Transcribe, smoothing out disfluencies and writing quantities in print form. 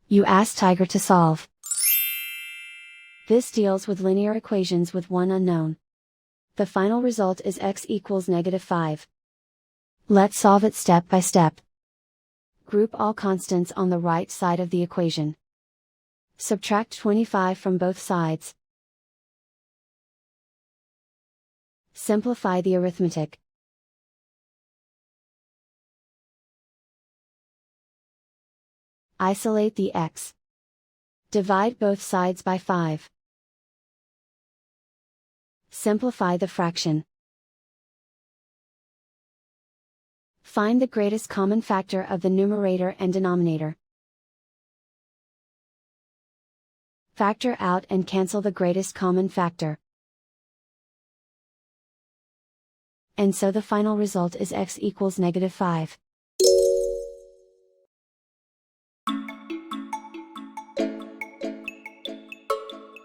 You ask Tiger to solve. This deals with linear equations with one unknown. The final result is x equals -5. Let's solve it step by step. Group all constants on the right side of the equation. Subtract 25 from both sides. Simplify the arithmetic. Isolate the x. Divide both sides by 5. Simplify the fraction. Find the greatest common factor of the numerator and denominator. Factor out and cancel the greatest common factor. And so the final result is x equals -5.